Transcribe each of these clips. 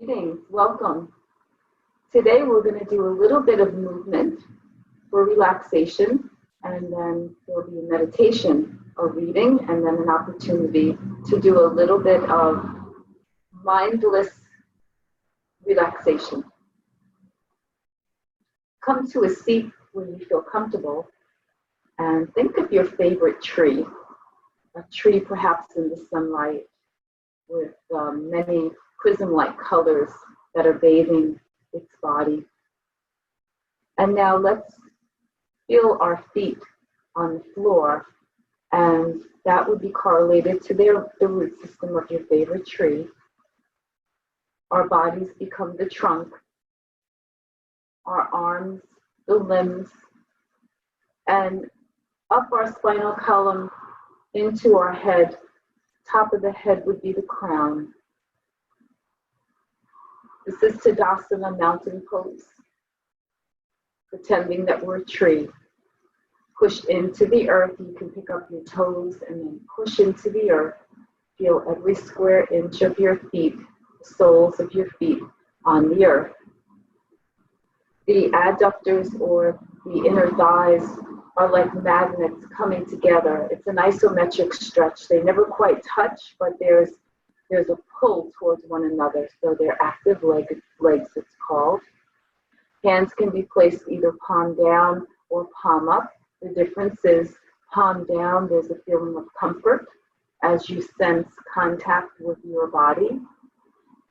Greetings, welcome. Today we're going to do a little bit of movement for relaxation, and then there'll be a meditation, a reading, and then an opportunity to do a little bit of mindless relaxation. Come to a seat where you feel comfortable and think of your favorite tree, a tree perhaps in the sunlight with many prism-like colors that are bathing its body. And now let's feel our feet on the floor, and that would be correlated to the root system of your favorite tree. Our bodies become the trunk, our arms, the limbs, and up our spinal column into our head. Top of the head would be the crown. This is Tadasana, mountain pose. Pretending that we're a tree. Push into the earth. You can pick up your toes and then push into the earth. Feel every square inch of your feet, the soles of your feet on the earth. The adductors or the inner thighs are like magnets coming together. It's an isometric stretch. They never quite touch, but there's a pull towards one another. So they're active legs, it's called. Hands can be placed either palm down or palm up. The difference is palm down, there's a feeling of comfort as you sense contact with your body.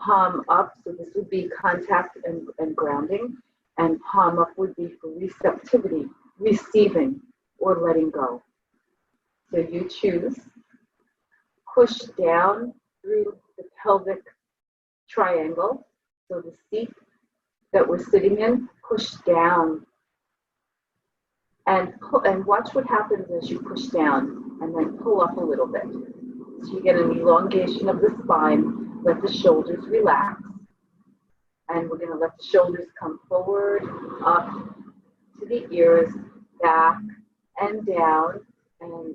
Palm up, so this would be contact and grounding. And palm up would be for receptivity, receiving, or letting go. So you choose. Push down through the pelvic triangle. So the seat that we're sitting in, push down. And watch what happens as you push down, and then pull up a little bit. So you get an elongation of the spine. Let the shoulders relax. And we're going to let the shoulders come forward, up to the ears, back and down. And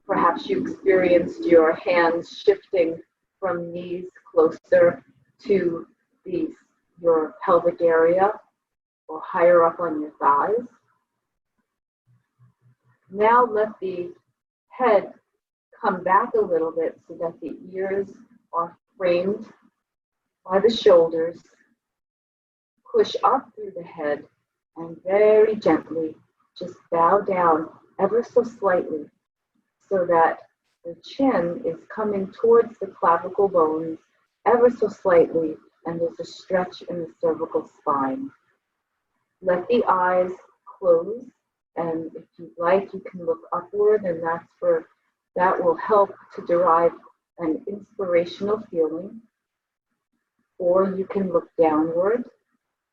perhaps you experienced your hands shifting from knees closer to your pelvic area or higher up on your thighs. Now let the head come back a little bit so that the ears are framed by the shoulders. Push up through the head and very gently just bow down ever so slightly so that the chin is coming towards the clavicle bones ever so slightly, and there's a stretch in the cervical spine. Let the eyes close, and if you'd like, you can look upward, and that will help to derive an inspirational feeling. Or you can look downward,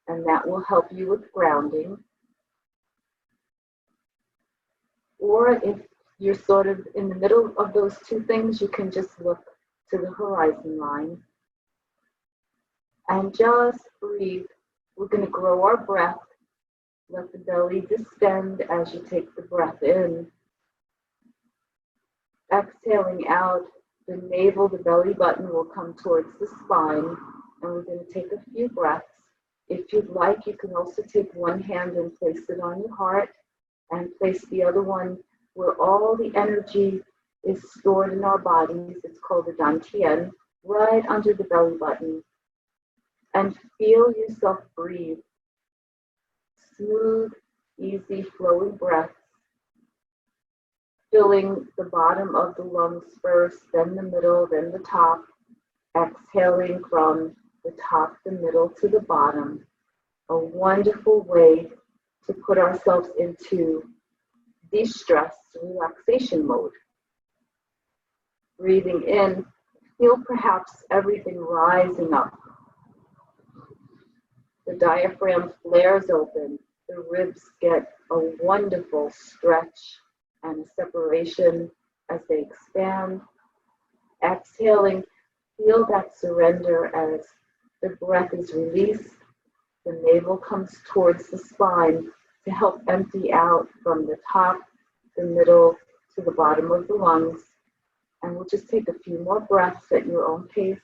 and that will help you with grounding. Or if you're sort of in the middle of those two things, you can just look to the horizon line. And just breathe. We're going to grow our breath. Let the belly distend as you take the breath in. Exhaling out, the navel, the belly button will come towards the spine. And we're going to take a few breaths. If you'd like, you can also take one hand and place it on your heart and place the other one where all the energy is stored in our bodies. It's called the dantian, right under the belly button. And feel yourself breathe. Smooth, easy, flowing breaths. Filling the bottom of the lungs first, then the middle, then the top. Exhaling from the top, the middle to the bottom. A wonderful way to put ourselves into de-stress, relaxation mode. Breathing in, feel perhaps everything rising up. The diaphragm flares open. The ribs get a wonderful stretch and separation as they expand. Exhaling, feel that surrender as the breath is released. The navel comes towards the spine to help empty out from the top, the middle, to the bottom of the lungs. And we'll just take a few more breaths at your own pace.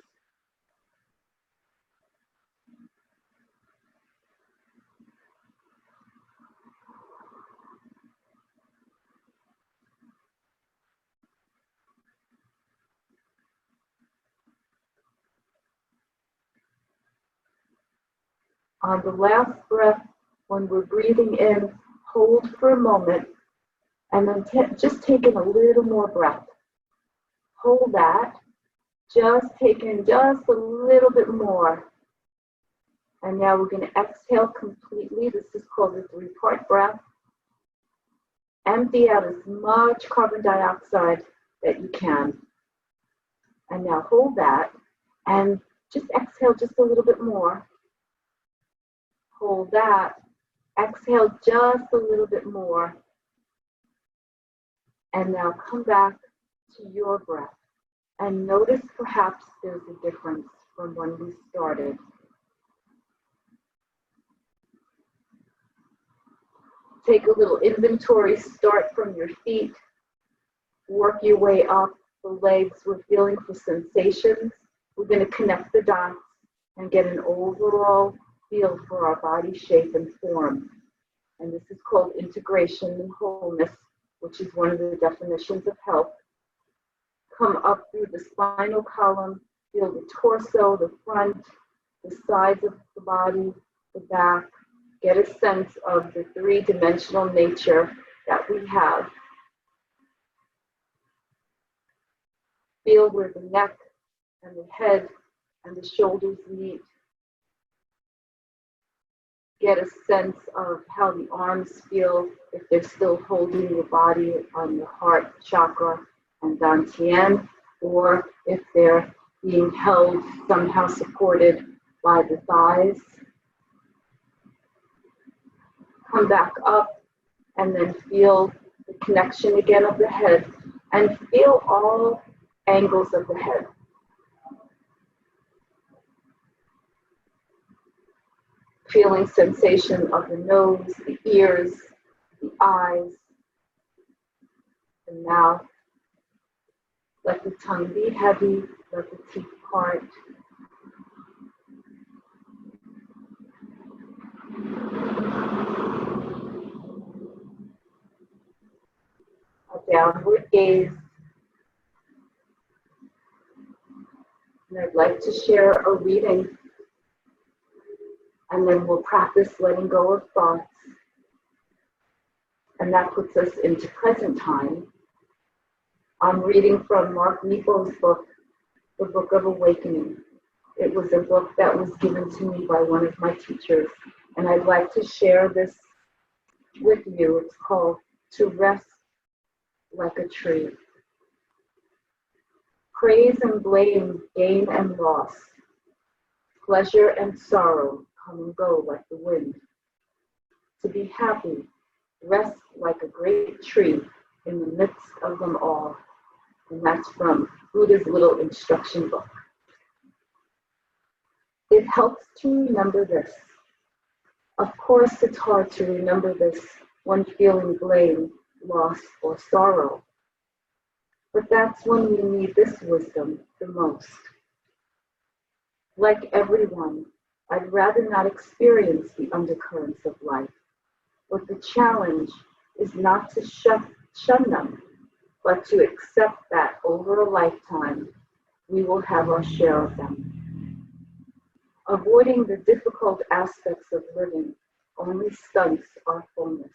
On the last breath, when we're breathing in, hold for a moment, and then just take in a little more breath. Hold that. Just take in just a little bit more. And now we're going to exhale completely. This is called the three-part breath. Empty out as much carbon dioxide that you can. And now hold that and just exhale just a little bit more. Hold that. Exhale just a little bit more. And now come back to your breath. And notice perhaps there's a difference from when we started. Take a little inventory, start from your feet, work your way up the legs. We're feeling for sensations. We're going to connect the dots and get an overall feel for our body shape and form. And this is called integration and wholeness, which is one of the definitions of health. Come up through the spinal column, feel the torso, the front, the sides of the body, the back. Get a sense of the three-dimensional nature that we have. Feel where the neck and the head and the shoulders meet. Get a sense of how the arms feel, if they're still holding your body on the heart chakra and dantian, or if they're being held, somehow supported by the thighs. Come back up and then feel the connection again of the head and feel all angles of the head. Feeling sensation of the nose, the ears, the eyes, the mouth. Let the tongue be heavy, let the teeth part. A downward gaze. And I'd like to share a reading, and then we'll practice letting go of thoughts. And that puts us into present time. I'm reading from Mark Nepo's book, The Book of Awakening. It was a book that was given to me by one of my teachers, and I'd like to share this with you. It's called To Rest Like a Tree. Praise and blame, gain and loss, pleasure and sorrow come and go like the wind. To be happy, rest like a great tree in the midst of them all. And that's from Buddha's little instruction book. It helps to remember this. Of course, it's hard to remember this when feeling blame, loss, or sorrow. But that's when we need this wisdom the most. Like everyone, I'd rather not experience the undercurrents of life. But the challenge is not to shun them, but to accept that over a lifetime, we will have our share of them. Avoiding the difficult aspects of living only stunts our fullness.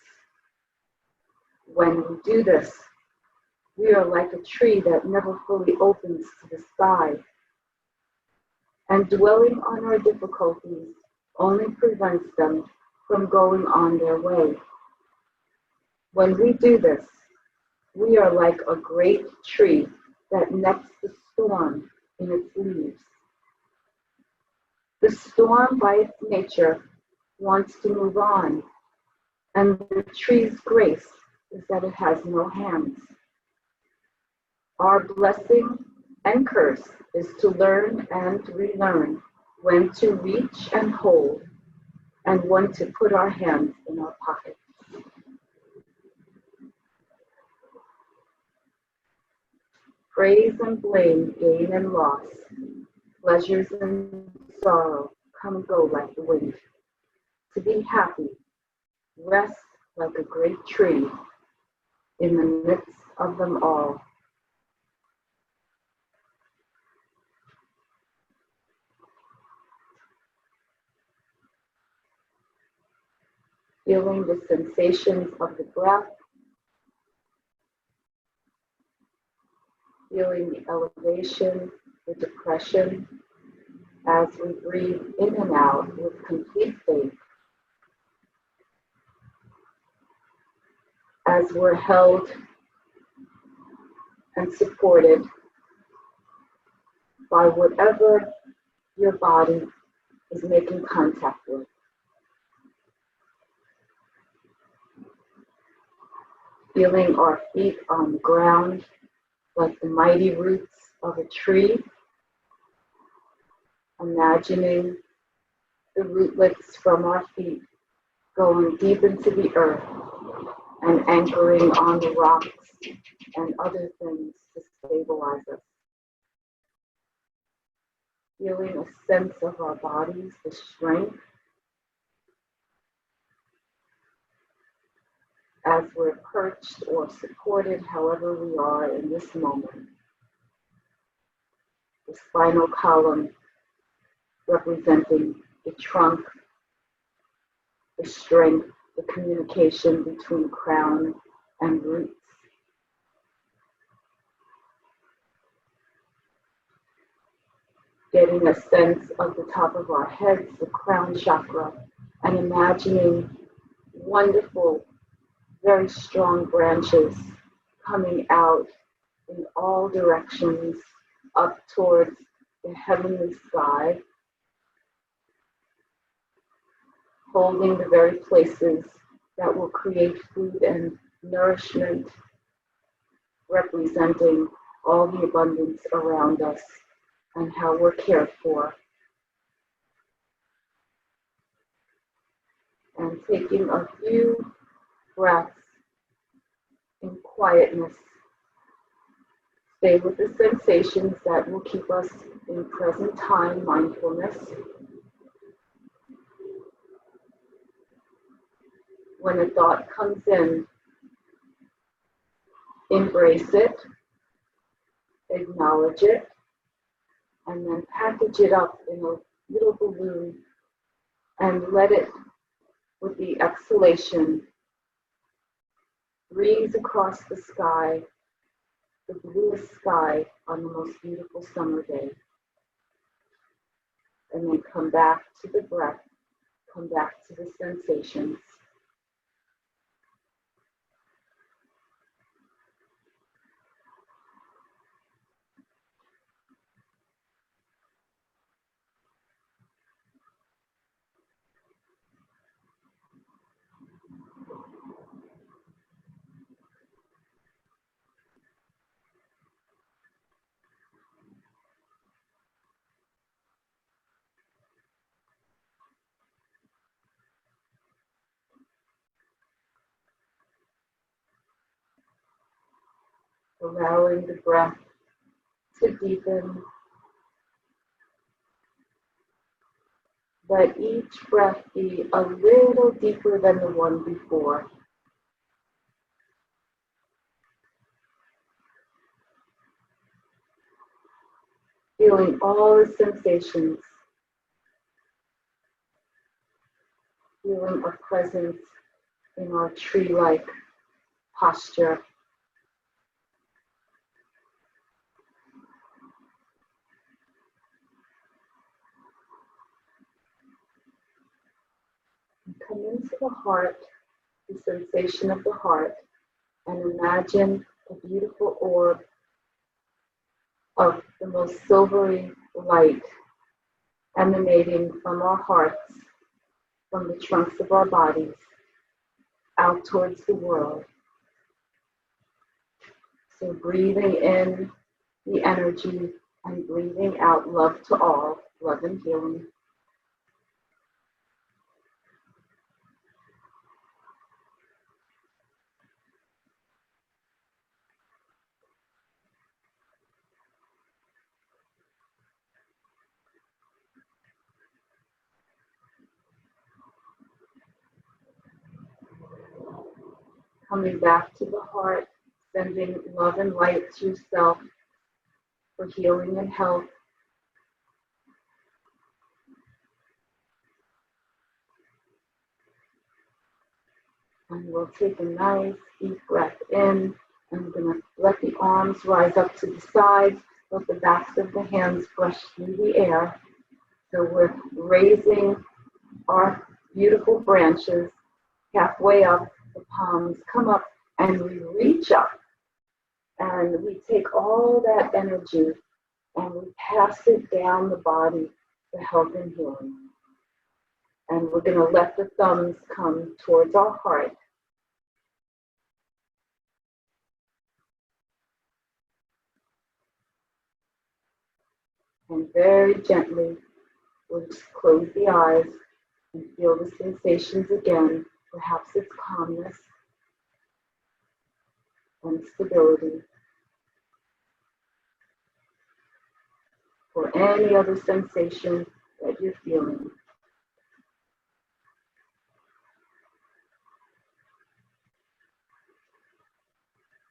When we do this, we are like a tree that never fully opens to the sky. And dwelling on our difficulties only prevents them from going on their way. When we do this, we are like a great tree that nets the storm in its leaves. The storm, by its nature, wants to move on, and the tree's grace is that it has no hands. Our blessing and curse is to learn and relearn when to reach and hold, and when to put our hands in our pockets. Praise and blame, gain and loss, pleasures and sorrow come and go like the wind. To be happy, rest like a great tree in the midst of them all. feeling the sensations of the breath, feeling the elevation, the depression, as we breathe in and out with complete faith, as we're held and supported by whatever your body is making contact with. Feeling our feet on the ground like the mighty roots of a tree. Imagining the rootlets from our feet going deep into the earth and anchoring on the rocks and other things to stabilize us. Feeling a sense of our bodies, the strength, as we're perched or supported, however we are in this moment. The spinal column representing the trunk, the strength, the communication between crown and roots. Getting a sense of the top of our heads, the crown chakra, and imagining wonderful, very strong branches coming out in all directions up towards the heavenly sky, holding the very places that will create food and nourishment, representing all the abundance around us and how we're cared for. And taking a few breaths in quietness. Stay with the sensations that will keep us in present time mindfulness. When a thought comes in, embrace it, acknowledge it, and then package it up in a little balloon and let it, with the exhalation, breeze across the sky, the bluest sky on the most beautiful summer day. And then come back to the breath, come back to the sensations. Allowing the breath to deepen. Let each breath be a little deeper than the one before. Feeling all the sensations. Feeling a presence in our tree-like posture. Come into the heart, the sensation of the heart, and imagine a beautiful orb of the most silvery light emanating from our hearts, from the trunks of our bodies, out towards the world. So breathing in the energy and breathing out love to all, love and healing. Coming back to the heart, sending love and light to yourself for healing and health. And we'll take a nice deep breath in. And we're going to let the arms rise up to the sides. Let the backs of the hands brush through the air. So we're raising our beautiful branches halfway up. The palms come up and we reach up. And we take all that energy and we pass it down the body for health and healing. And we're going to let the thumbs come towards our heart. And very gently, we'll just close the eyes and feel the sensations again. Perhaps it's calmness and stability, or any other sensation that you're feeling.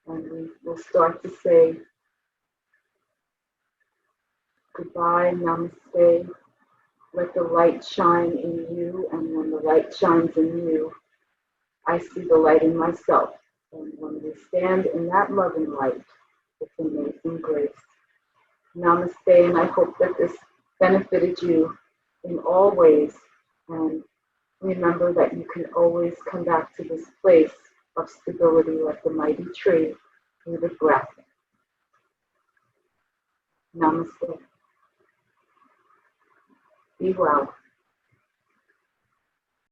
And we will start to say goodbye, namaste. Let the light shine in you, and when the light shines in you, I see the light in myself. And when we stand in that loving light, it's amazing grace. Namaste, and I hope that this benefited you in all ways. And remember that you can always come back to this place of stability like the mighty tree through the breath. Namaste. Be well.